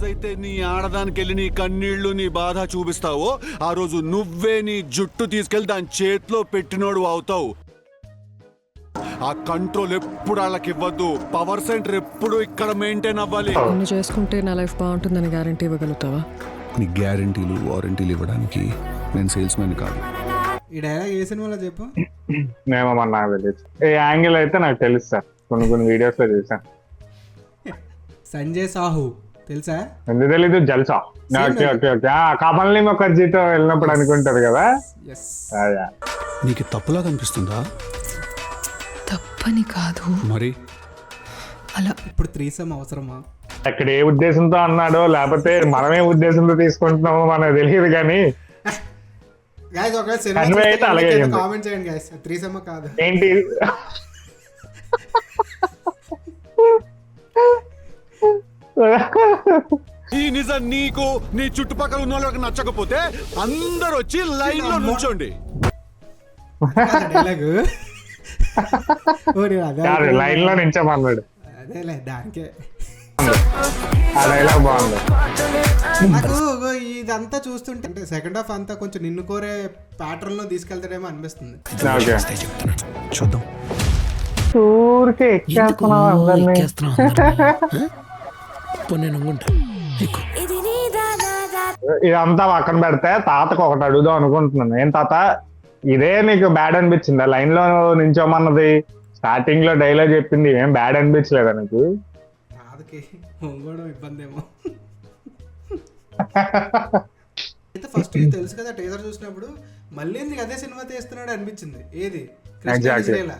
రోజైతే నీ ఆడదానికి వెళ్ళి నీ కన్నీళ్లు నీ బాధ చూపిస్తావో ఆ రోజు నువ్వే నీ జుట్టు తీసుకెళ్లి దాని చేతిలో పెట్టినోడు అవుతావు. ఆ కంట్రోల్ ఎప్పుడు వాళ్ళకి ఇవ్వద్దు. పవర్ సెంటర్ ఎప్పుడు ఇక్కడ మెయింటైన్ అవ్వాలి. నిన్ను చేసుకుంటే నా లైఫ్ బాగుంటుందని గ్యారంటీ ఇవ్వగలుగుతావా? నీ గ్యారంటీలు వారంటీలు ఇవ్వడానికి నేను సేల్స్ మ్యాన్ కాదు. ఈ డైలాగ్ ఏ సినిమాలో చెప్పు. మేము మన నాకు తెలియదు. ఈ యాంగిల్ అయితే నాకు తెలుసు సార్, కొన్ని వీడియోస్ లో చూసాను. సంజయ్ సాహు తెలుసా? ఎందుకు తెలీదు, జల్సా. Okay okay okay. కమల్ని ముఖర్జీతో వెళ్ళినప్పుడు అనుకుంటారు కదా. నీకు తప్పులా కనిపిస్తుందా? తప్పని కాదు మరి అలా. ఇప్పుడు త్రీసమ్ అవసరమా? అక్కడ ఏ ఉద్దేశంతో అన్నాడో లేకపోతే మనమే ఉద్దేశంతో తీసుకుంటున్నామో మనకు తెలియదు కానీ గైస్ ఒకవేళ Convey అయితే అలాగే సినిమా అయింది. కామెంట్ చేయండి గైస్, త్రీసమ్ కాదు. ఏంటి ఈ నిజం నీకు నీ చుట్టుపక్కల ఉన్న వాళ్ళకి నచ్చకపోతే అందరూ వచ్చి లైన్ లో నుంచోండి. డైలాగ్ కాదు, లైన్ లో నించమన్నాడు. అదేలే దానికే. ఆ డైలాగ్ బాగుంది. నాకు ఇదంతా చూస్తుంటే అంటే సెకండ్ హాఫ్ అంతా కొంచెం నిన్ను కోరే ప్యాటర్న్ లో తీసుకెళ్తాడేమో అనిపిస్తుంది. ఓకే, చూద్దాం. ఊరికే ఎక్కేస్తున్నావు అందరినీ. ఇదంతా పక్కన పెడితే తాతకు ఒకటి అడుగుదాం అనుకుంటున్నాను. ఏం తాత, ఇదే నీకు బ్యాడ్ అనిపించిందా? లైన్ లో నించోమన్నది, స్టార్టింగ్ లో డైలాగ్ చెప్పింది ఏం బ్యాడ్ అనిపించలేదా నీకు? నాదకి ఒంగోవడం ఇబ్బంది ఏమో. అయితే ఫస్ట్ తెలుసు కదా, టీజర్ చూసినప్పుడు మళ్ళీ ఎందుకు అదే సినిమా తీస్తున్నాడు అనిపించింది. ఏది Exactly. కృష్ణ